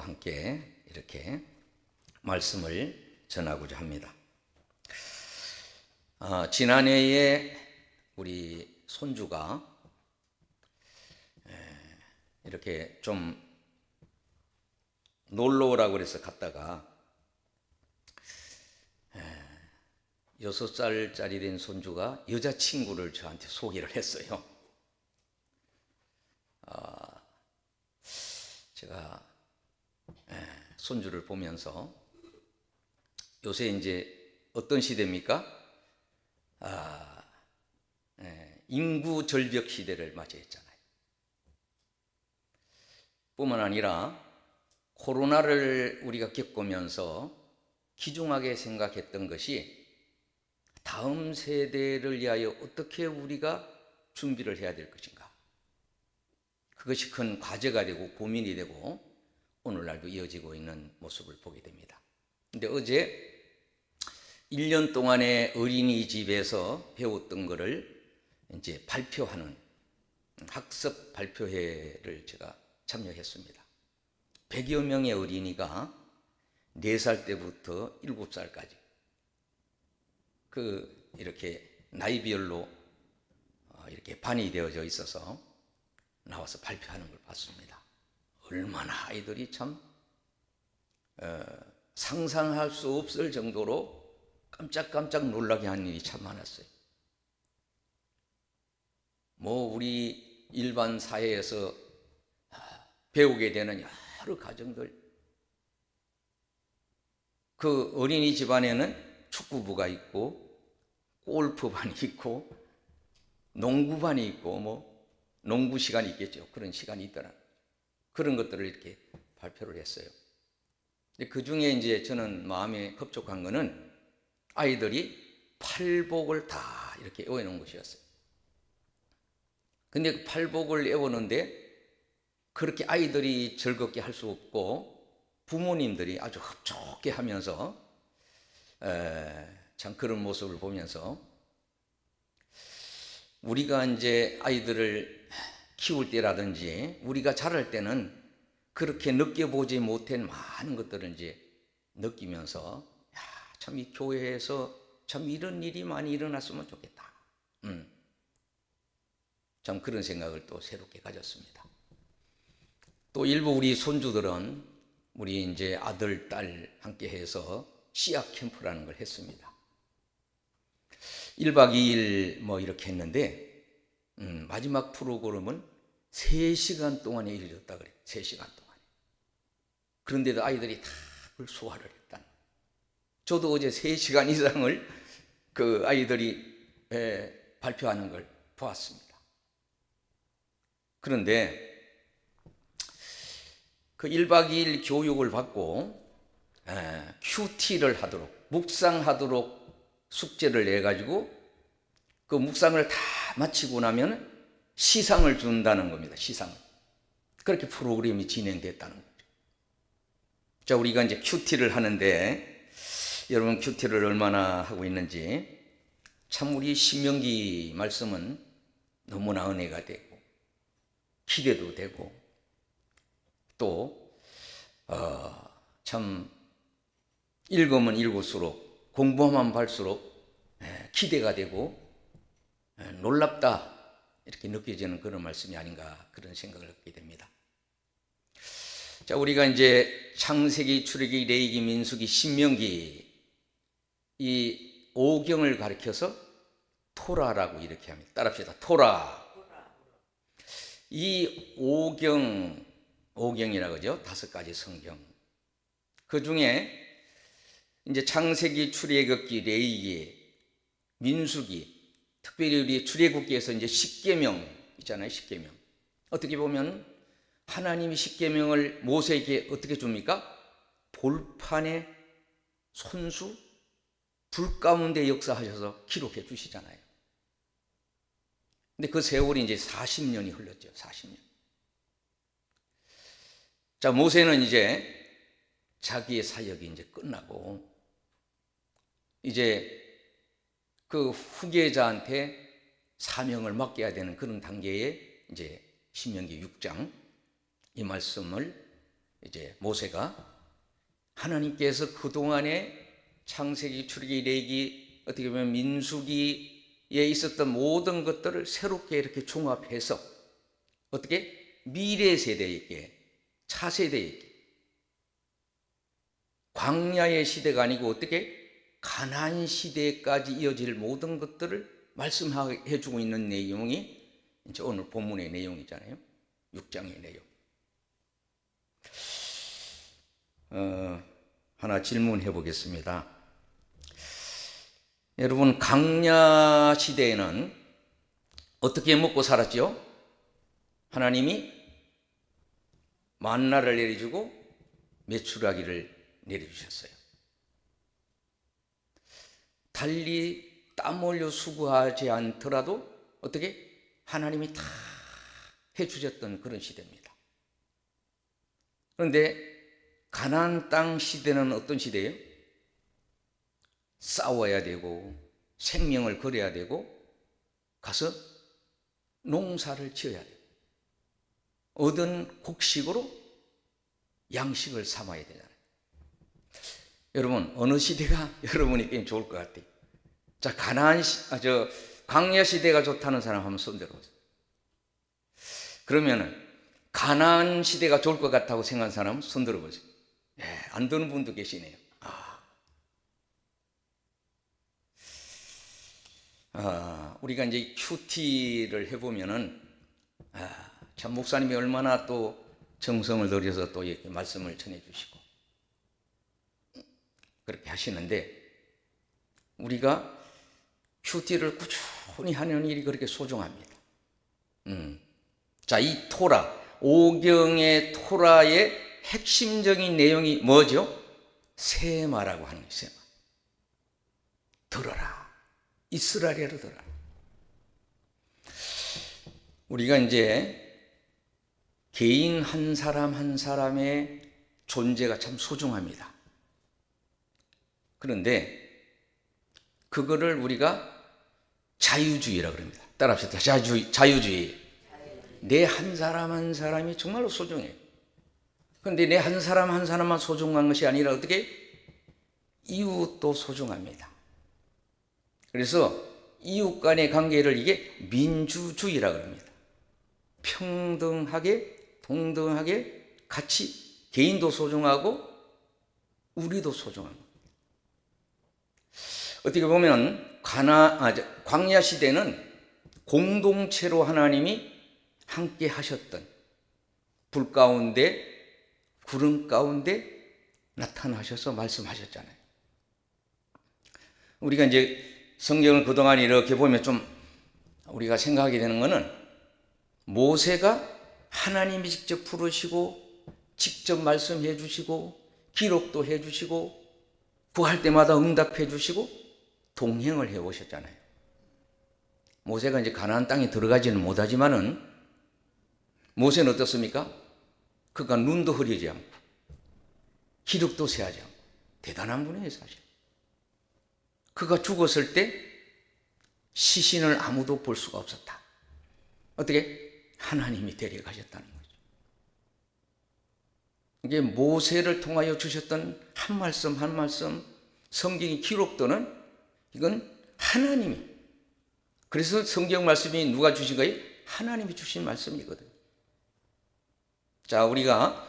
여러분들과 함께 이렇게 말씀을 전하고자 합니다. 지난해에 우리 손주가 이렇게 좀 놀러 오라고 그래서 갔다가 6살짜리 된 손주가 여자친구를 저한테 소개를 했어요. 제가 손주를 보면서 요새 이제 어떤 시대입니까? 인구 절벽 시대를 맞이했잖아요. 뿐만 아니라 코로나를 우리가 겪으면서 귀중하게 생각했던 것이 다음 세대를 위하여 어떻게 우리가 준비를 해야 될 것인가. 그것이 큰 과제가 되고 고민이 되고 오늘날도 이어지고 있는 모습을 보게 됩니다. 근데 어제 1년 동안의 어린이집에서 배웠던 것을 이제 발표하는 학습 발표회를 제가 참여했습니다. 100여 명의 어린이가 4살 때부터 7살까지 이렇게 나이별로 이렇게 반이 되어져 있어서 나와서 발표하는 걸 봤습니다. 얼마나 아이들이 참 상상할 수 없을 정도로 깜짝깜짝 놀라게 하는 일이 참 많았어요. 우리 일반 사회에서 배우게 되는 여러 가정들, 그 어린이 집안에는 축구부가 있고 골프반이 있고 농구반이 있고 농구 시간이 있겠죠. 그런 시간이 있더라. 그런 것들을 이렇게 발표를 했어요. 그 중에 이제 저는 마음에 급족한 거는 아이들이 팔복을 다 이렇게 외워놓은 것이었어요. 근데 그 팔복을 외우는데 그렇게 아이들이 즐겁게 할 수 없고 부모님들이 아주 흡족해 하면서 참 그런 모습을 보면서 우리가 이제 아이들을 키울 때라든지 우리가 자랄 때는 그렇게 느껴보지 못한 많은 것들을 이제 느끼면서 참 이 교회에서 참 이런 일이 많이 일어났으면 좋겠다. 참 그런 생각을 또 새롭게 가졌습니다. 또 일부 우리 손주들은 우리 이제 아들, 딸 함께 해서 씨앗 캠프라는 걸 했습니다. 1박 2일 이렇게 했는데 마지막 프로그램은 3시간 동안에 이루어졌다 그래요. 3시간 동안에. 그런데도 아이들이 다 그걸 소화를 했다는. 저도 어제 3시간 이상을 그 아이들이 발표하는 걸 보았습니다. 그런데 그 1박 2일 교육을 받고 큐티를 하도록, 묵상하도록 숙제를 내가지고 그 묵상을 다 마치고 나면 시상을 준다는 겁니다. 시상을. 그렇게 프로그램이 진행됐다는 거죠. 자, 우리가 이제 큐티를 하는데 여러분 큐티를 얼마나 하고 있는지 참 우리 신명기 말씀은 너무나 은혜가 되고 기대도 되고 또 참 읽으면 읽을수록 공부하면 할수록 기대가 되고 놀랍다 이렇게 느껴지는 그런 말씀이 아닌가 그런 생각을 갖게 됩니다. 자, 우리가 이제 창세기, 출애굽기, 레위기, 민수기, 신명기 이 5경을 가리켜서 토라라고 이렇게 합니다. 따라합시다. 토라. 이 5경이라고 그러죠. 5가지 성경. 그 중에 이제 창세기, 출애굽기, 레위기, 민수기, 특별히 우리 출애굽기에서 이제 십계명 있잖아요. 십계명. 어떻게 보면 하나님이 십계명을 모세에게 어떻게 줍니까? 볼판에 손수 불 가운데 역사하셔서 기록해 주시잖아요. 근데 그 세월이 이제 40년이 흘렀죠. 40년. 자, 모세는 이제 자기의 사역이 이제 끝나고 이제 그 후계자한테 사명을 맡겨야 되는 그런 단계에 이제 신명기 6장 이 말씀을 이제 모세가 하나님께서 그동안에 창세기, 출애기, 레위기, 어떻게 보면 민수기에 있었던 모든 것들을 새롭게 이렇게 종합해서 어떻게 미래 세대에게, 차세대에게, 광야의 시대가 아니고 어떻게 가나안 시대까지 이어질 모든 것들을 말씀해 주고 있는 내용이 이제 오늘 본문의 내용이잖아요. 6장의 내용. 하나 질문해 보겠습니다. 여러분, 광야 시대에는 어떻게 먹고 살았죠? 하나님이 만나를 내려주고 메추라기를 내려주셨어요. 달리 땀 흘려 수고하지 않더라도 어떻게 하나님이 다 해주셨던 그런 시대입니다. 그런데 가나안 땅 시대는 어떤 시대예요? 싸워야 되고 생명을 걸어야 되고 가서 농사를 지어야 되고 얻은 곡식으로 양식을 삼아야 되잖아요. 여러분, 어느 시대가 여러분에게 좋을 것 같아요? 자, 광야 시대가 좋다는 사람 한번 손 들어보세요. 그러면은 가나안 시대가 좋을 것 같다고 생각하는 사람 손 들어보세요. 예, 안 드는 분도 계시네요. 우리가 이제 큐티를 해보면은 참 목사님이 얼마나 또 정성을 들여서 또 이렇게 말씀을 전해주시고 그렇게 하시는데 우리가 큐티를 꾸준히 하는 일이 그렇게 소중합니다. 자, 이 토라, 오경의 토라의 핵심적인 내용이 뭐죠? 세마라고 하는 거예요. 세마. 들어라. 이스라엘을 들어라. 우리가 이제 개인 한 사람 한 사람의 존재가 참 소중합니다. 그런데 그거를 우리가 자유주의라고 합니다. 따라합시다. 자유주의. 내 한 사람 한 사람이 정말로 소중해요. 그런데 내 한 사람 한 사람만 소중한 것이 아니라 어떻게? 이웃도 소중합니다. 그래서 이웃 간의 관계를 이게 민주주의라고 합니다. 평등하게, 동등하게 같이 개인도 소중하고 우리도 소중합니다. 어떻게 보면 광야 시대는 공동체로 하나님이 함께 하셨던 불 가운데 구름 가운데 나타나셔서 말씀하셨잖아요. 우리가 이제 성경을 그동안 이렇게 보면 좀 우리가 생각하게 되는 것은 모세가 하나님이 직접 부르시고 직접 말씀해 주시고 기록도 해 주시고 구할 때마다 응답해 주시고 동행을 해 오셨잖아요. 모세가 이제 가나안 땅에 들어가지는 못하지만은 모세는 어떻습니까? 그가 눈도 흐리지 않고 기력도 세하지 않고 대단한 분이에요, 사실. 그가 죽었을 때 시신을 아무도 볼 수가 없었다. 어떻게? 하나님이 데려가셨다는 거죠. 이게 모세를 통하여 주셨던 한 말씀 한 말씀 성경의 기록도는 이건 하나님이, 그래서 성경 말씀이 누가 주신 거예요? 하나님이 주신 말씀이거든요. 자, 우리가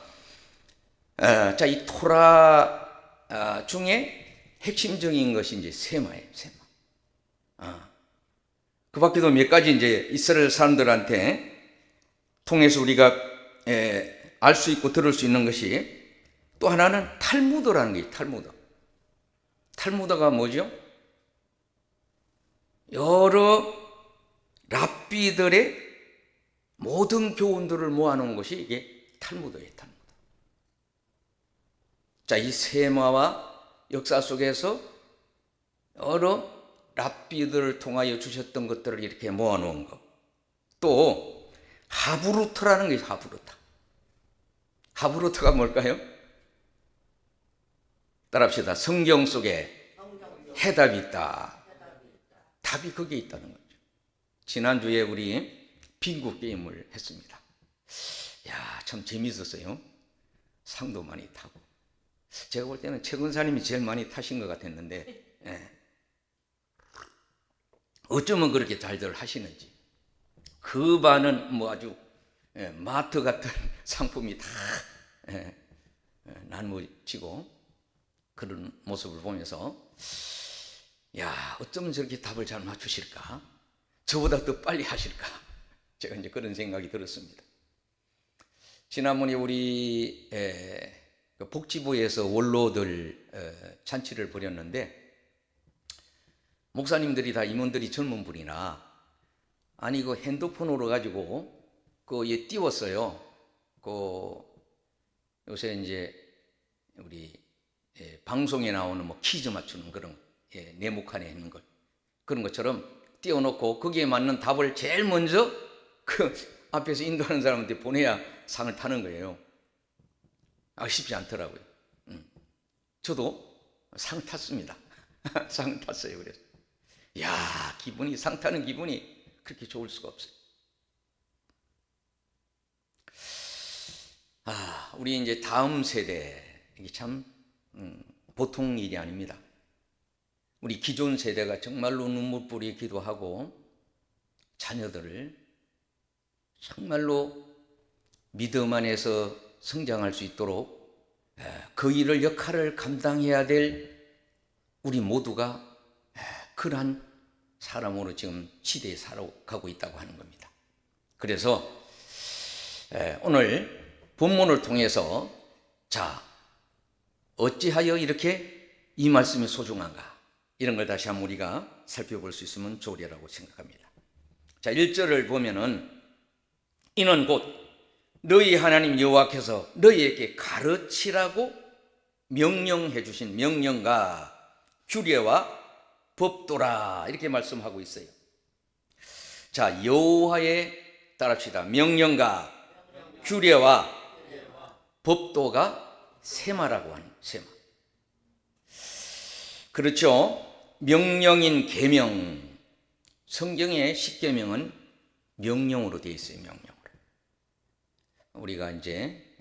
이 토라 중에 핵심적인 것이 이제 세마예요, 세마. 그 밖에도 몇 가지 이제 이스라엘 사람들한테 통해서 우리가 알 수 있고 들을 수 있는 것이 또 하나는 탈무드라는 게 탈무드. 탈무드가 뭐죠? 여러 랍비들의 모든 교훈들을 모아놓은 것이 이게 탈무드예요, 탈무드. 자, 이 세마와 역사 속에서 여러 랍비들을 통하여 주셨던 것들을 이렇게 모아놓은 것. 또 하브루트라는 게 하브루트. 하브루트가 뭘까요? 따라합시다. 성경 속에 해답이 있다. 답이 거기에 있다는 거죠. 지난주에 우리 빙고 게임을 했습니다. 야, 참 재미있었어요. 상도 많이 타고. 제가 볼 때는 최 권사님이 제일 많이 타신 것 같았는데, 예. 어쩌면 그렇게 잘들 하시는지. 그 반은 뭐 아주 마트 같은 상품이 다 나누어지고 그런 모습을 보면서, 야, 어쩌면 저렇게 답을 잘 맞추실까? 저보다 더 빨리 하실까? 제가 이제 그런 생각이 들었습니다. 지난번에 우리 복지부에서 원로들 잔치를 벌였는데, 목사님들이 다 임원들이 젊은 분이나, 아니 그 핸드폰으로 가지고 그에 띄웠어요. 그 요새 이제 우리 방송에 나오는 뭐 퀴즈 맞추는 그런 네모칸에 있는 걸, 그런 것처럼 띄워놓고 거기에 맞는 답을 제일 먼저 그 앞에서 인도하는 사람한테 보내야 상을 타는 거예요. 쉽지 않더라고요. 저도 상 탔습니다. 상 탔어요. 그래서 야, 기분이, 상 타는 기분이 그렇게 좋을 수가 없어요. 우리 이제 다음 세대, 이게 참 보통 일이 아닙니다. 우리 기존 세대가 정말로 눈물뿌리 기도하고 자녀들을 정말로 믿음 안에서 성장할 수 있도록 그 일을, 역할을 감당해야 될 우리 모두가 그러한 사람으로 지금 시대에 살아가고 있다고 하는 겁니다. 그래서 오늘 본문을 통해서, 자, 어찌하여 이렇게 이 말씀이 소중한가, 이런 걸 다시 한번 우리가 살펴볼 수 있으면 좋으리라고 생각합니다. 자, 1절을 보면은, 이는 곧 너희 하나님 여호와께서 너희에게 가르치라고 명령해 주신 명령과 규례와 법도라, 이렇게 말씀하고 있어요. 자, 여호와의, 따라합시다, 명령과 규례와 법도가 세마라고 하는, 세마. 그렇죠. 명령인 계명, 성경의 십계명은 명령으로 되어 있어요. 명령으로. 우리가 이제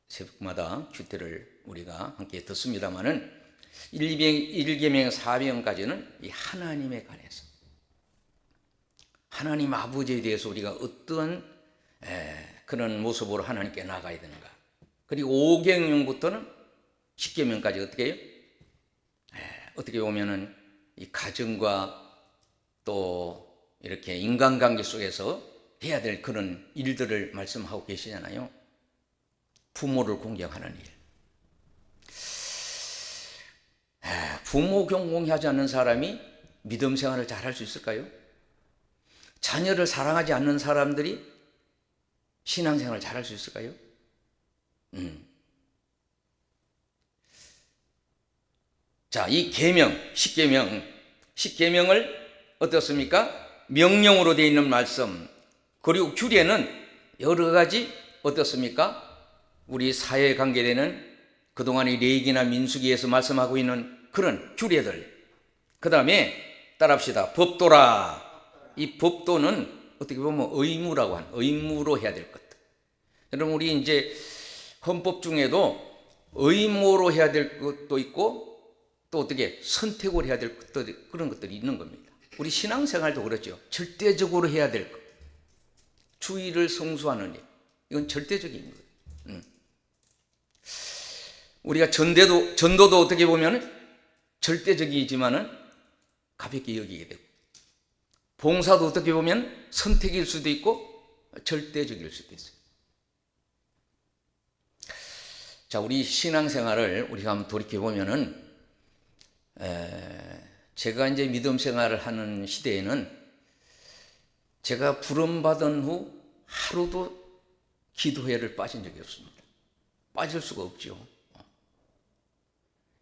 새벽마다 규태를 우리가 함께 듣습니다마는 1계명 4계명까지는 이 하나님에 관해서, 하나님 아버지에 대해서 우리가 어떤 그런 모습으로 하나님께 나가야 되는가. 그리고 5계명부터는 10계명까지 어떻게 해요? 어떻게 보면은 이 가정과 또 이렇게 인간관계 속에서 해야 될 그런 일들을 말씀하고 계시잖아요. 부모를 공경하는 일. 부모 경공하지 않는 사람이 믿음 생활을 잘 할 수 있을까요? 자녀를 사랑하지 않는 사람들이 신앙생활을 잘 할 수 있을까요? 자, 이 계명, 10계명을 어떻습니까? 명령으로 되어 있는 말씀, 그리고 규례는 여러 가지 어떻습니까? 우리 사회에 관계되는 그동안의 레위기나 민수기에서 말씀하고 있는 그런 규례들. 그 다음에 따라합시다. 법도라. 이 법도는 어떻게 보면 의무라고 하는, 의무로 해야 될 것들. 여러분, 우리 이제 헌법 중에도 의무로 해야 될 것도 있고, 또 어떻게 선택으로 해야 될 것들, 그런 것들이 있는 겁니다. 우리 신앙생활도 그렇죠. 절대적으로 해야 될 것. 주의를 성수하는 일. 이건 절대적인 거예요. 우리가 전도도 어떻게 보면 절대적이지만은 가볍게 여기게 되고, 봉사도 어떻게 보면 선택일 수도 있고 절대적일 수도 있어요. 자, 우리 신앙생활을 우리가 한번 돌이켜 보면은, 제가 이제 믿음 생활을 하는 시대에는 제가 부름받은 후 하루도 기도회를 빠진 적이 없습니다. 빠질 수가 없죠.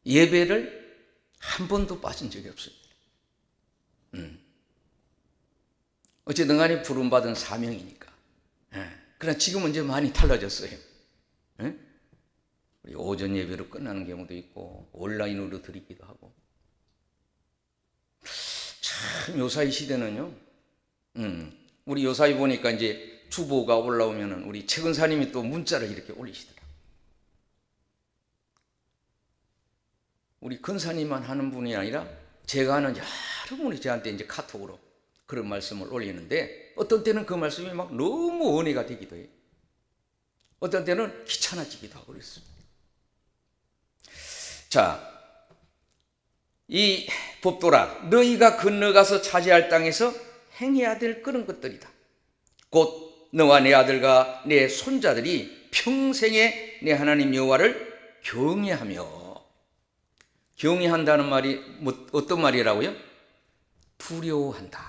예배를 한 번도 빠진 적이 없습니다. 어쨌든 간에 부름받은 사명이니까. 그러나 지금은 이제 많이 달라졌어요. 우리 오전 예배로 끝나는 경우도 있고 온라인으로 드리기도 하고. 참 요사이 시대는요. 우리 요사이 보니까 이제 주보가 올라오면은 우리 최 권사님이 또 문자를 이렇게 올리시더라고요. 우리 근사님만 하는 분이 아니라 제가 하는 여러 분이 저한테 이제 카톡으로 그런 말씀을 올리는데, 어떤 때는 그 말씀이 막 너무 은혜가 되기도 해요. 어떤 때는 귀찮아지기도 하고 그랬습니다. 자, 이 법도라, 너희가 건너가서 차지할 땅에서 행해야 될 그런 것들이다. 곧 너와 내 아들과 내 손자들이 평생에 내 하나님 여호와를 경외하며. 경외한다는 말이 어떤 말이라고요? 두려워한다.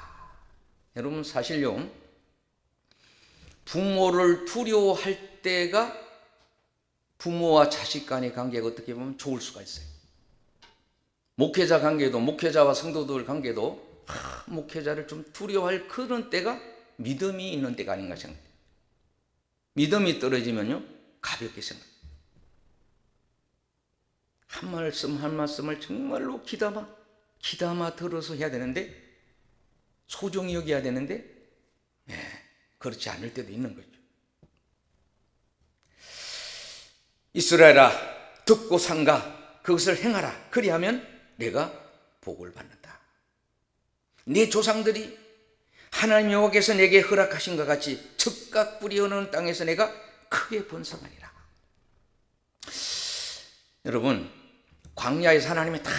여러분, 사실요, 부모를 두려워할 때가 부모와 자식 간의 관계가 어떻게 보면 좋을 수가 있어요. 목회자 관계도, 목회자와 성도들 관계도 목회자를 좀 두려워할 그런 때가 믿음이 있는 때가 아닌가 생각해요. 믿음이 떨어지면요, 가볍게 생각해요. 한 말씀 한 말씀을 정말로 기담아 들어서 해야 되는데, 소중히 여겨야 되는데, 그렇지 않을 때도 있는 거죠. 이스라엘아, 듣고 삼가 그것을 행하라. 그리하면 내가 복을 받는다. 내 조상들이 하나님 여호와께서 내게 허락하신 것 같이 즉각 뿌리 어는 땅에서 내가 크게 번성하리라. 여러분, 광야에서 하나님이 다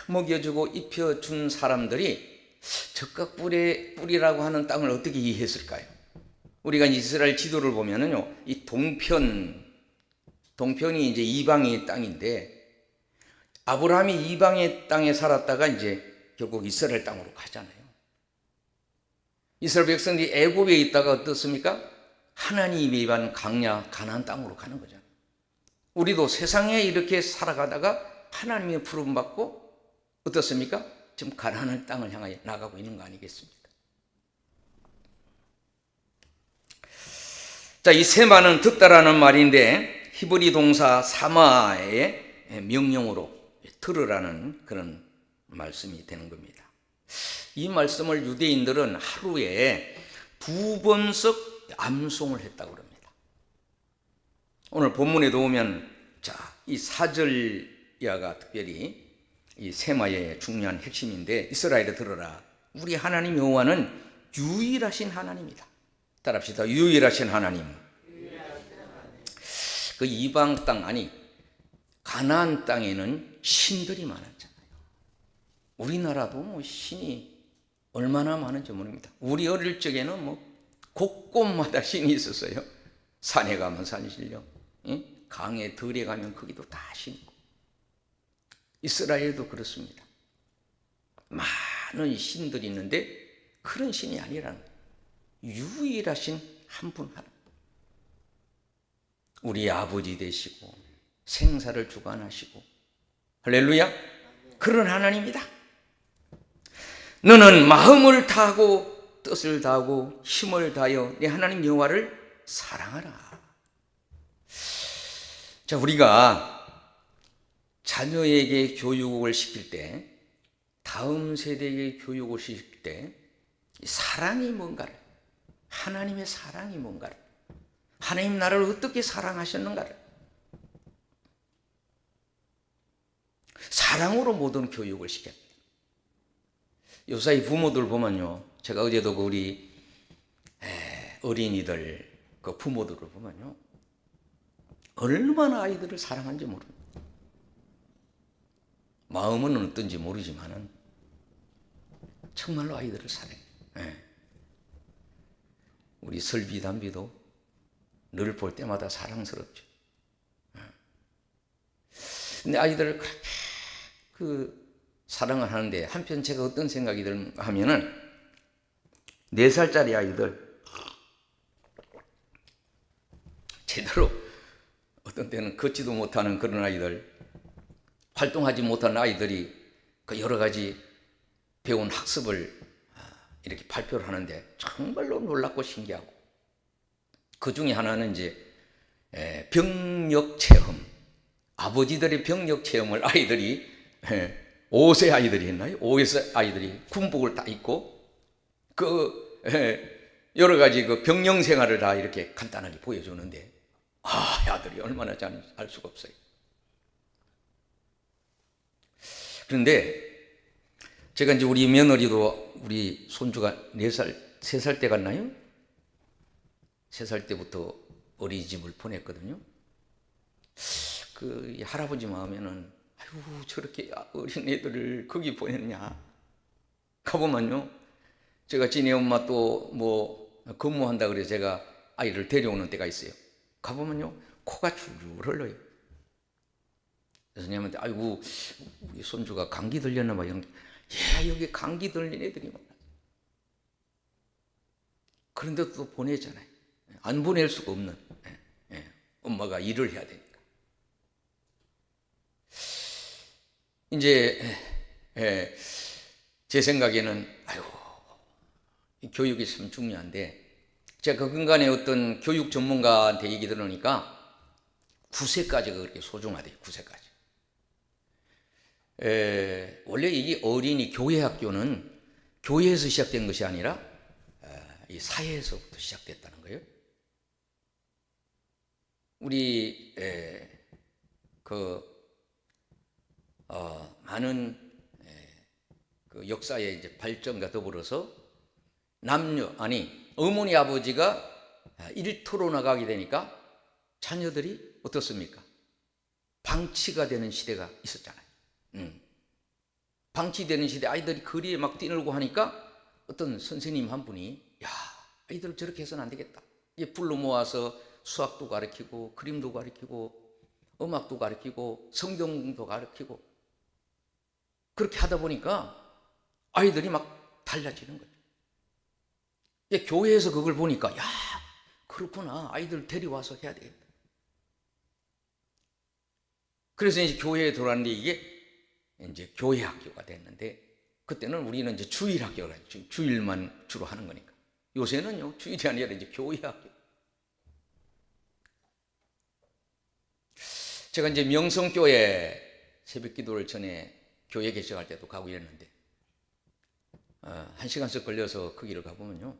먹여주고 입혀준 사람들이 즉각 뿌리라고 하는 땅을 어떻게 이해했을까요? 우리가 이스라엘 지도를 보면은요, 이 동편이 이제 이방의 땅인데, 아브라함이 이방의 땅에 살았다가 이제 결국 이스라엘 땅으로 가잖아요. 이스라엘 백성들이 애굽에 있다가 어떻습니까? 하나님이 입한 광야 가나안 땅으로 가는 거잖아요. 우리도 세상에 이렇게 살아가다가 하나님의 부름 받고 어떻습니까? 지금 가나안 땅을 향하여 나가고 있는 거 아니겠습니까? 자, 이 세마는 듣다라는 말인데 히브리 동사 사마의 명령으로 들으라는 그런 말씀이 되는 겁니다. 이 말씀을 유대인들은 하루에 2번씩 암송을 했다고 합니다. 오늘 본문에도 보면, 자, 이 사절야가 특별히 이 세마의 중요한 핵심인데, 이스라엘에 들어라. 우리 하나님 여호와는 유일하신 하나님이다. 따라합시다. 유일하신 하나님. 그 이방 땅, 아니 가나안 땅에는 신들이 많았잖아요. 우리나라도 뭐 신이 얼마나 많은지 모릅니다. 우리 어릴 적에는 뭐 곳곳마다 신이 있었어요. 산에 가면 산신령, 강에 들에 가면 거기도 다 신이고. 이스라엘도 그렇습니다. 많은 신들이 있는데 그런 신이 아니라는 거예요. 유일하신 한 분 하나. 우리 아버지 되시고 생사를 주관하시고, 할렐루야, 그런 하나님이다. 너는 마음을 다하고 뜻을 다하고 힘을 다하여 내 하나님 여호와를 사랑하라. 자, 우리가 자녀에게 교육을 시킬 때, 다음 세대에게 교육을 시킬 때 사랑이 뭔가를, 하나님의 사랑이 뭔가를, 하나님 나를 어떻게 사랑하셨는가를, 사랑으로 모든 교육을 시켜야 돼요. 요사이 부모들 보면요, 제가 어제도 그 우리 어린이들 그 부모들을 보면요, 얼마나 아이들을 사랑하는지 모릅니다. 마음은 어떤지 모르지만은 정말로 아이들을 사랑해요. 우리 설비 담비도 늘 볼 때마다 사랑스럽죠. 근데 아이들을 그렇게 사랑을 하는데, 한편 제가 어떤 생각이 들면 하면은, 4살짜리 아이들, 제대로 어떤 때는 걷지도 못하는 그런 아이들, 활동하지 못하는 아이들이 그 여러 가지 배운 학습을 이렇게 발표를 하는데 정말로 놀랍고 신기하고, 그 중에 하나는 이제 병력 체험, 아버지들의 병력 체험을 아이들이 5세 아이들이 했나요? 5세 아이들이 군복을 다 입고 그 여러 가지 그 병영 생활을 다 이렇게 간단하게 보여주는데, 아들이 얼마나 잘하는지 알 수가 없어요. 그런데 제가 이제 우리 며느리도 우리 손주가 4살, 3살 때 갔나요? 3살 때부터 어린이집을 보냈거든요. 그 할아버지 마음에는 아이고 저렇게 어린 애들을 거기 보냈냐. 가보면요, 제가 지네 엄마 또 뭐 근무한다 그래서 제가 아이를 데려오는 때가 있어요. 가보면요, 코가 줄줄 흘러요. 선생님한테 아이고 우리 손주가 감기 들렸나 봐. 이런 게, 여기 감기 들린 애들이 많아. 그런데도 또 보내잖아요. 안 보낼 수가 없는, 엄마가 일을 해야 되니까. 이제 제 생각에는 이 교육이 참 중요한데, 제가 그 근간에 어떤 교육 전문가한테 얘기 들으니까 9세까지가 그렇게 소중하대요. 9세까지. 원래 이 어린이 교회 학교는 교회에서 시작된 것이 아니라 이 사회에서부터 시작됐다는 거예요. 우리 많은 그 역사의 이제 발전과 더불어서 어머니 아버지가 일터로 나가게 되니까 자녀들이 어떻습니까? 방치가 되는 시대가 있었잖아요. 방치되는 시대, 아이들이 거리에 막 뛰놀고 하니까 어떤 선생님 한 분이 아이들 저렇게 해서는 안 되겠다. 불러 모아서 수학도 가르치고 그림도 가르치고 음악도 가르치고 성경도 가르치고 그렇게 하다 보니까 아이들이 막 달라지는 거죠. 교회에서 그걸 보니까 그렇구나, 아이들 데려와서 해야 되겠다. 그래서 이제 교회에 들어왔는데 이게 이제 교회 학교가 됐는데, 그때는 우리는 이제 주일 학교라 주일만 주로 하는 거니까. 요새는요, 주일이 아니라 이제 교회 학교. 제가 이제 명성교회 새벽 기도를 전에 교회 개척할 때도 가고 이랬는데, 1시간씩 걸려서 거기를 가보면요,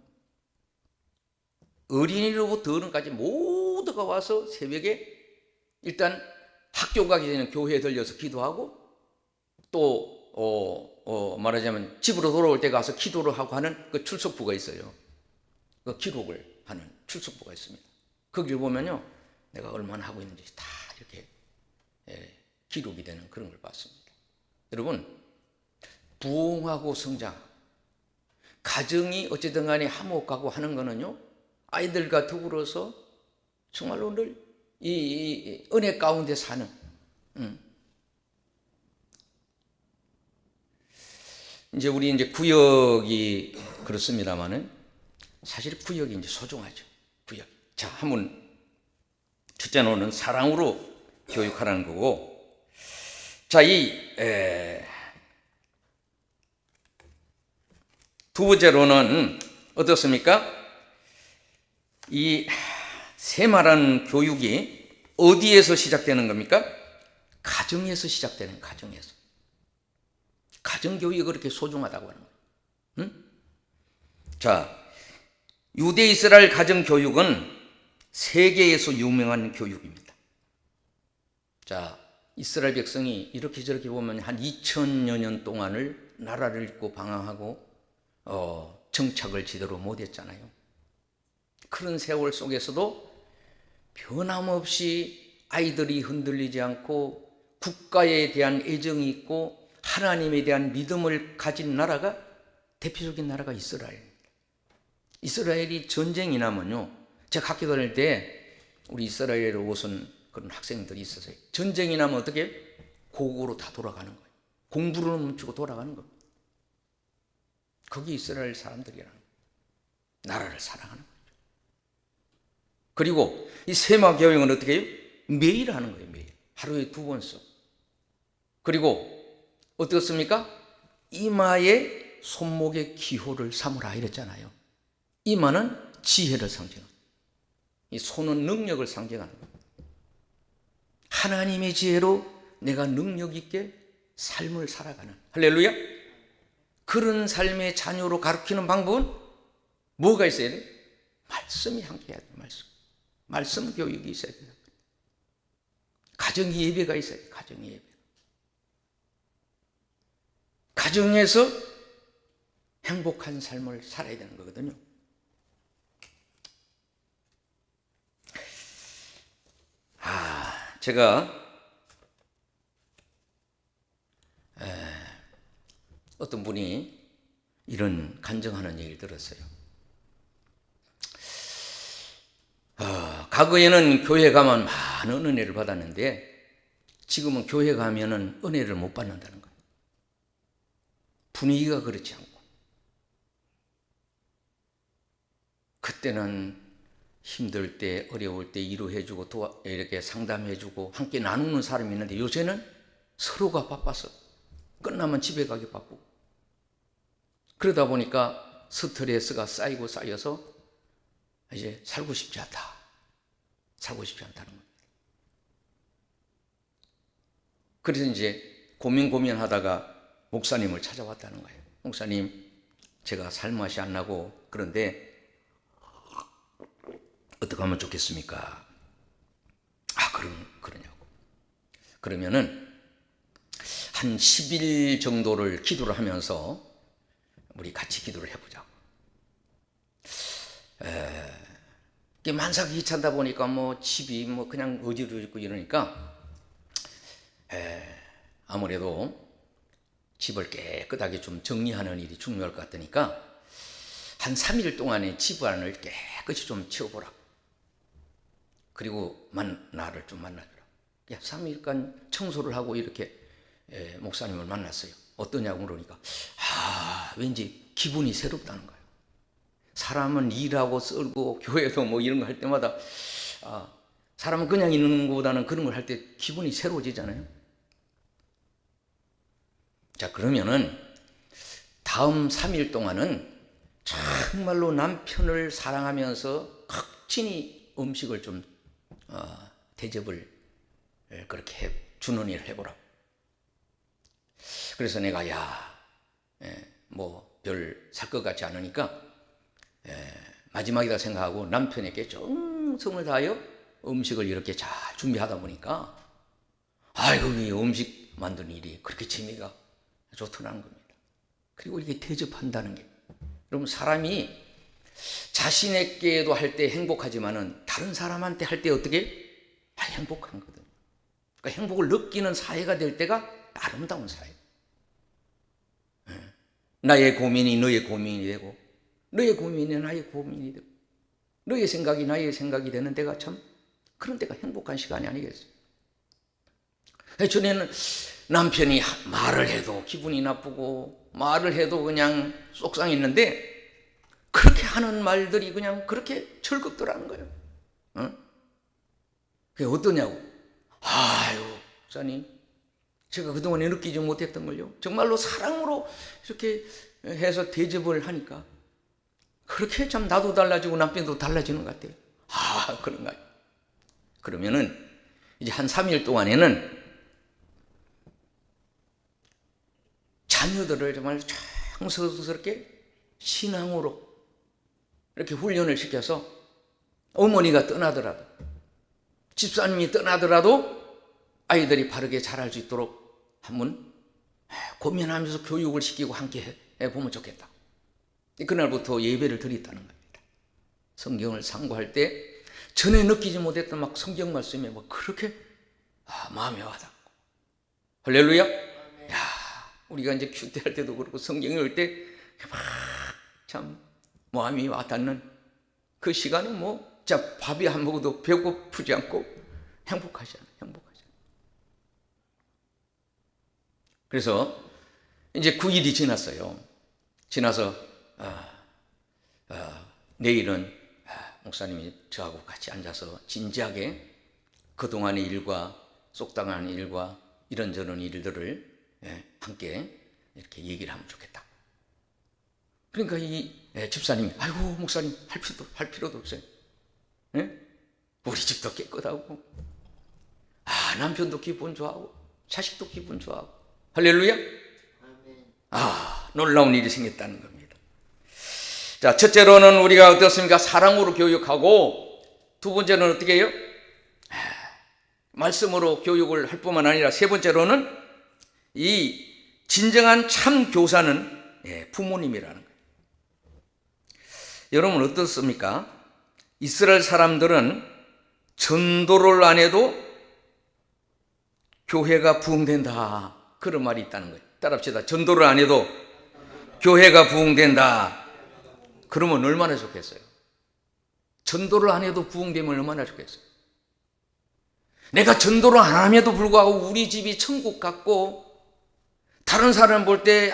어린이로부터 어른까지 모두가 와서 새벽에 일단 학교 가기 전에 교회에 들려서 기도하고, 또 말하자면 집으로 돌아올 때 가서 기도를 하고 하는 그 출석부가 있어요. 그 기록을 하는 출석부가 있습니다. 거기를 보면요, 내가 얼마나 하고 있는지 다 이렇게 기록이 되는 그런 걸 봤습니다. 여러분, 부흥하고 성장, 가정이 어쨌든 간에 화목하고 하는 거는요, 아이들과 더불어서 정말로 늘 이 은혜 가운데 사는, 이제 우리 이제 구역이 그렇습니다만은 사실 구역이 이제 소중하죠. 구역. 자, 한번 첫째로는 사랑으로 교육하라는 거고, 자, 두 번째로는 어떻습니까? 이 세마라는 교육이 어디에서 시작되는 겁니까? 가정에서 시작되는, 가정에서. 가정교육이 그렇게 소중하다고 하는 거예요. 자, 유대 이스라엘 가정교육은 세계에서 유명한 교육입니다. 자, 이스라엘 백성이 이렇게 저렇게 보면 한 2000여 년 동안을 나라를 잃고 방황하고 정착을 제대로 못했잖아요. 그런 세월 속에서도 변함없이 아이들이 흔들리지 않고 국가에 대한 애정이 있고 하나님에 대한 믿음을 가진 나라가, 대표적인 나라가 이스라엘입니다. 이스라엘이 전쟁이 나면요, 제가 학교 다닐 때 우리 이스라엘에 오신 그런 학생들이 있었어요. 전쟁이 나면 어떻게? 고국으로 다 돌아가는 거예요. 공부를 멈추고 돌아가는 겁니다. 거기 이스라엘 사람들이라는 거예요. 나라를 사랑하는 거죠. 그리고 이 세마 교육은 어떻게 해요? 매일 하는 거예요. 매일. 하루에 2번씩. 그리고 어떻습니까? 이마에 손목에 기호를 삼으라 이랬잖아요. 이마는 지혜를 상징합니다. 이 손은 능력을 상징하는 겁니다. 하나님의 지혜로 내가 능력 있게 삶을 살아가는, 할렐루야. 그런 삶의 자녀로 가르치는 방법은 뭐가 있어야 돼요? 말씀이 함께 해야 돼요. 말씀 교육이 있어야 돼요. 가정 예배가 있어야 돼요. 가정 예배. 가정에서 행복한 삶을 살아야 되는 거거든요. 제가 어떤 분이 이런 간증하는 얘기를 들었어요. 과거에는 교회 가면 많은 은혜를 받았는데 지금은 교회 가면은 은혜를 못 받는다는 거예요. 분위기가 그렇지 않고. 그때는 힘들 때, 어려울 때 위로해주고 이렇게 상담해주고 함께 나누는 사람이 있는데 요새는 서로가 바빠서 끝나면 집에 가기 바쁘고, 그러다 보니까 스트레스가 쌓이고 쌓여서 이제 살고 싶지 않다는 거예요. 그래서 이제 고민하다가 목사님을 찾아왔다는 거예요. 목사님, 제가 살맛이 안 나고 그런데 어떻게 하면 좋겠습니까? 그러냐고. 그러면은 한 10일 정도를 기도를 하면서 우리 같이 기도를 해보자고. 만삭이 귀찮다 보니까 집이 그냥 어지러지고 이러니까 아무래도 집을 깨끗하게 좀 정리하는 일이 중요할 것 같으니까 한 3일 동안에 집안을 깨끗이 좀 치워보라. 그리고 나를 좀 만나주라. 3일간 청소를 하고 이렇게 목사님을 만났어요. 어떠냐고 물으니까 왠지 기분이 새롭다는 거예요. 사람은 일하고 썰고 교회도 이런 거 할 때마다 사람은 그냥 있는 것보다는 그런 걸 할 때 기분이 새로워지잖아요. 자, 그러면은 다음 3일 동안은 정말로 남편을 사랑하면서 극진히 음식을 좀 대접을 그렇게 주는 일을 해보라. 그래서 내가 별 살 것 같지 않으니까 마지막이다 생각하고 남편에게 정성을 다하여 음식을 이렇게 잘 준비하다 보니까 이 음식 만드는 일이 그렇게 재미가 좋더라는 겁니다. 그리고 이렇게 대접한다는 게, 여러분, 사람이 자신에게도 할 때 행복하지만은 다른 사람한테 할 때 어떻게 행복한 거거든요. 그러니까 행복을 느끼는 사회가 될 때가 아름다운 사회. 나의 고민이 너의 고민이 되고, 너의 고민이 나의 고민이 되고, 너의 생각이 나의 생각이 되는 때가 참, 그런 때가 행복한 시간이 아니겠어요? 전에는 남편이 말을 해도 기분이 나쁘고 말을 해도 그냥 속상했는데 그렇게 하는 말들이 그냥 그렇게 즐겁더라는 거예요. 그게 어떠냐고. 목사님, 제가 그동안에 느끼지 못했던 걸요, 정말로 사랑으로 이렇게 해서 대접을 하니까 그렇게 참 나도 달라지고 남편도 달라지는 것 같아요. 그런가요? 그러면은 이제 한 3일 동안에는 자녀들을 정말 정성스럽게 신앙으로 이렇게 훈련을 시켜서 어머니가 떠나더라도, 집사님이 떠나더라도 아이들이 바르게 자랄 수 있도록 한번 고민하면서 교육을 시키고 함께 해보면 좋겠다. 그날부터 예배를 드렸다는 겁니다. 성경을 상고할 때 전에 느끼지 못했던 성경 말씀에 그렇게 마음에 와닿고. 할렐루야. 우리가 이제 큐티할 때도 그렇고 성경 읽을 때 참 마음이 와닿는 그 시간은 진짜 밥이 안 먹어도 배고프지 않고 행복하잖아요. 그래서 이제 9일이 지났어요. 지나서 내일은 목사님이 저하고 같이 앉아서 진지하게 그동안의 일과 쏙당한 일과 이런저런 일들을 함께 이렇게 얘기를 하면 좋겠다. 그러니까 이 집사님이 목사님 할 필요도 없어요. 우리 집도 깨끗하고 남편도 기분 좋아하고 자식도 기분 좋아하고. 할렐루야. 놀라운 일이 생겼다는 겁니다. 자, 첫째로는 우리가 어떻습니까? 사랑으로 교육하고, 두 번째는 어떻게 해요? 말씀으로 교육을 할 뿐만 아니라 세 번째로는 이 진정한 참 교사는 부모님이라는 거예요. 여러분 어떻습니까? 이스라엘 사람들은 전도를 안 해도 교회가 부흥된다, 그런 말이 있다는 거예요. 따라합시다. 전도를 안 해도 교회가 부흥된다. 그러면 얼마나 좋겠어요? 전도를 안 해도 부흥되면 얼마나 좋겠어요? 내가 전도를 안 함에도 불구하고 우리 집이 천국 같고 다른 사람 볼 때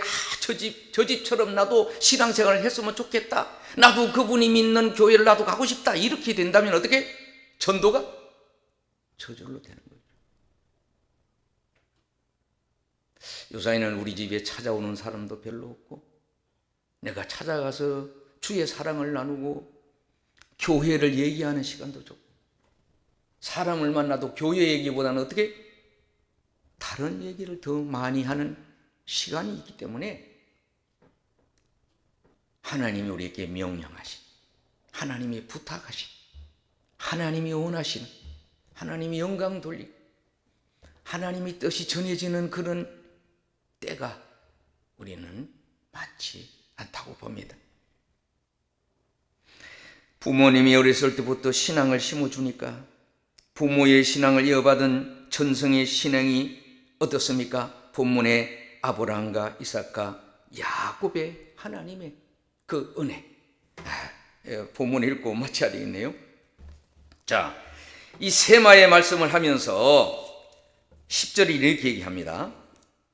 저 집처럼 나도 신앙생활을 했으면 좋겠다, 나도 그분이 믿는 교회를 나도 가고 싶다, 이렇게 된다면 어떻게? 전도가 저절로 되는 거예요. 요사이는 우리 집에 찾아오는 사람도 별로 없고 내가 찾아가서 주의 사랑을 나누고 교회를 얘기하는 시간도 적고, 사람을 만나도 교회 얘기보다는 어떻게? 다른 얘기를 더 많이 하는 시간이 있기 때문에 하나님이 우리에게 명령하신, 하나님이 부탁하신, 하나님이 원하시는, 하나님이 영광 돌리고 하나님이 뜻이 전해지는 그런 때가 우리는 많지 않다고 봅니다. 부모님이 어렸을 때부터 신앙을 심어주니까 부모의 신앙을 이어받은 전성의 신앙이 어떻습니까? 본문의 아브라함과 이삭과 야곱의 하나님의 그 은혜, 본문 읽고 마쳐야 되겠네요. 자, 이 세마의 말씀을 하면서 10절이 이렇게 얘기합니다.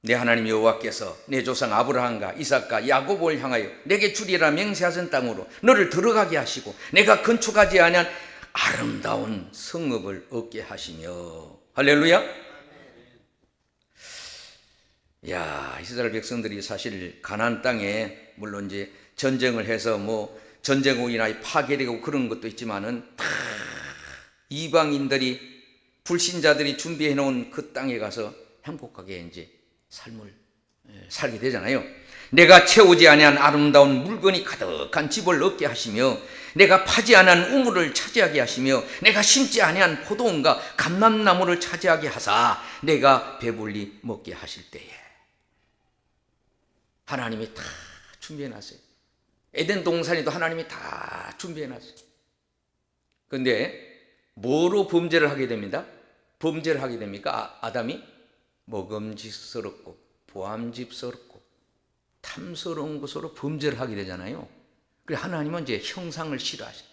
내 하나님 여호와께서 내 조상 아브라함과 이삭과 야곱을 향하여 내게 주리라 맹세하신 땅으로 너를 들어가게 하시고 내가 건축하지 아니한 아름다운 성읍을 얻게 하시며. 할렐루야. 야, 이스라엘 백성들이 사실 가나안 땅에 물론 이제 전쟁을 해서 뭐 전쟁국이나 파괴되고 그런 것도 있지만은 다 이방인들이, 불신자들이 준비해 놓은 그 땅에 가서 행복하게 이제 삶을 살게 되잖아요. 내가 채우지 아니한 아름다운 물건이 가득한 집을 얻게 하시며 내가 파지 아니한 우물을 차지하게 하시며 내가 심지 아니한 포도원과 감람나무를 차지하게 하사 내가 배불리 먹게 하실 때에. 하나님이 다 준비해 놨어요. 에덴 동산에도 하나님이 다 준비해 놨어요. 그런데 뭐로 범죄를 하게 됩니다? 범죄를 하게 됩니까? 아담이 먹음직스럽고 보암직스럽고 탐스러운 것으로 범죄를 하게 되잖아요. 그래서 하나님은 이제 형상을 싫어하셔요.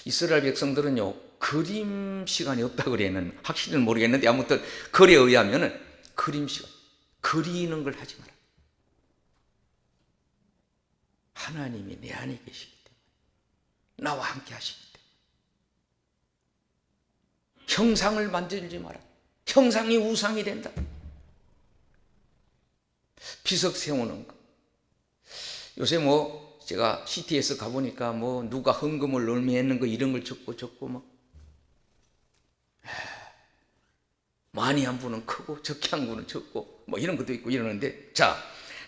이스라엘 백성들은요, 그림 시간이 없다고 그래는 확실히는 모르겠는데 아무튼 글에 의하면은 그림 시간, 그리는 걸 하지 마라. 하나님이 내 안에 계시기 때문에, 나와 함께 하시기 때문에 형상을 만들지 마라. 형상이 우상이 된다. 비석 세우는 거. 요새 뭐 제가 CTS 가보니까 뭐 누가 헌금을 얼마 했는 거 이런 걸 적고 막 많이 한 분은 크고 적게 한 분은 적고 뭐 이런 것도 있고 이러는데, 자,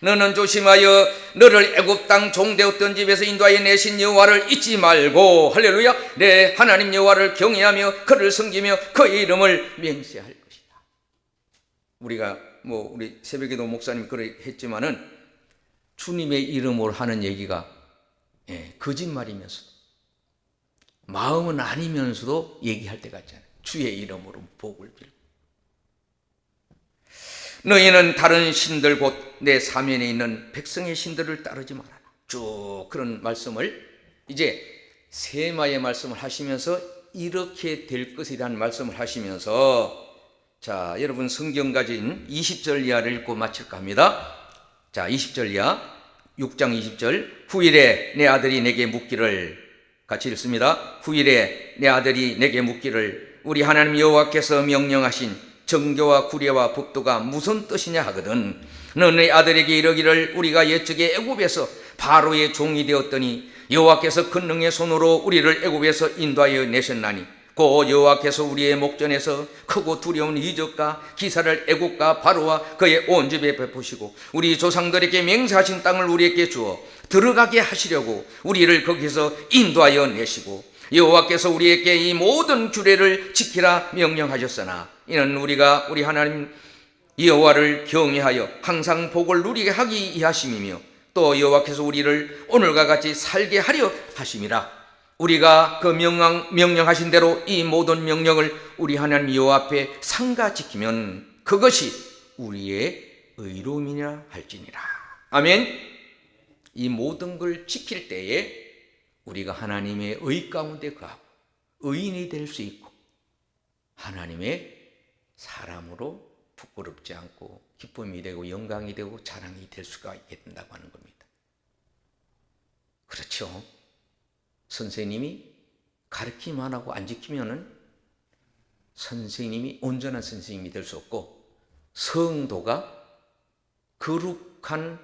너는 조심하여 너를 애굽 땅 종되었던 집에서 인도하여 내신 여호와를 잊지 말고, 할렐루야, 내 하나님 여호와를 경외하며 그를 섬기며 그의 이름을 맹세할 것이다. 우리가 뭐 우리 새벽에도 목사님이 그래 했지만은 주님의 이름으로 하는 얘기가 거짓말이면서도 마음은 아니면서도 얘기할 때가 있잖아요. 주의 이름으로 복을 빌고. 너희는 다른 신들 곧 내 사면에 있는 백성의 신들을 따르지 말아라. 쭉 그런 말씀을 이제 세마의 말씀을 하시면서 이렇게 될 것이라는 말씀을 하시면서, 자, 여러분 성경 가진 20절 이하를 읽고 마칠까 합니다. 자, 20절 이하, 6장 20절. 후일에 내 아들이 내게 묻기를, 같이 읽습니다. 후일에 내 아들이 내게 묻기를 우리 하나님 여호와께서 명령하신 정교와 구례와 법도가 무슨 뜻이냐 하거든. 너네 아들에게 이르기를 우리가 옛적에 애굽에서 바로의 종이 되었더니 여호와께서 권능의 손으로 우리를 애굽에서 인도하여 내셨나니 곧 여호와께서 우리의 목전에서 크고 두려운 이적과 기사를 애국과 바로와 그의 온 집에 베푸시고 우리 조상들에게 맹세하신 땅을 우리에게 주어 들어가게 하시려고 우리를 거기서 인도하여 내시고 여호와께서 우리에게 이 모든 규례를 지키라 명령하셨으나 이는 우리가 우리 하나님 여호와를 경외하여 항상 복을 누리게 하기 위하심이며 또 여호와께서 우리를 오늘과 같이 살게 하려 하심이라. 우리가 그 명령하신 대로 이 모든 명령을 우리 하나님 여호와 앞에 상가 지키면 그것이 우리의 의로움이라 할지니라. 아멘. 이 모든 걸 지킬 때에 우리가 하나님의 의 가운데 거하고 의인이 될 수 있고 하나님의 사람으로 부끄럽지 않고 기쁨이 되고 영광이 되고 자랑이 될 수가 있게 된다고 하는 겁니다. 그렇죠. 선생님이 가르치기만 하고 안 지키면은 선생님이 온전한 선생님이 될 수 없고, 성도가 거룩한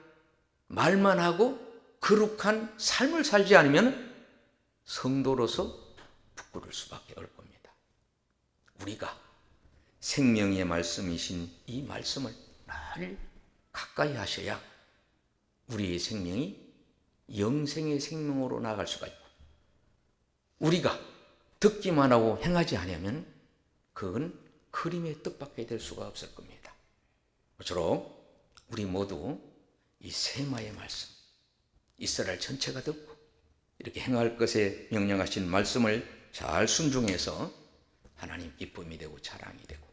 말만 하고 거룩한 삶을 살지 않으면 성도로서 부끄러울 수밖에 없을 겁니다. 우리가 생명의 말씀이신 이 말씀을 늘 가까이 하셔야 우리의 생명이 영생의 생명으로 나아갈 수가 있고, 우리가 듣기만 하고 행하지 않으면 그건 그림의 뜻밖에 될 수가 없을 겁니다. 모쪼록 우리 모두 이 세마의 말씀, 이스라엘 전체가 듣고 이렇게 행할 것에 명령하신 말씀을 잘 순종해서 하나님 기쁨이 되고 자랑이 되고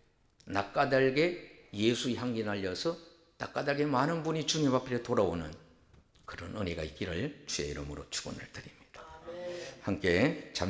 낯가달게 예수 향기 날려서 낯가달게 많은 분이 주님 앞에 돌아오는 그런 은혜가 있기를 주의 이름으로 축원을 드립니다. 함께 잠시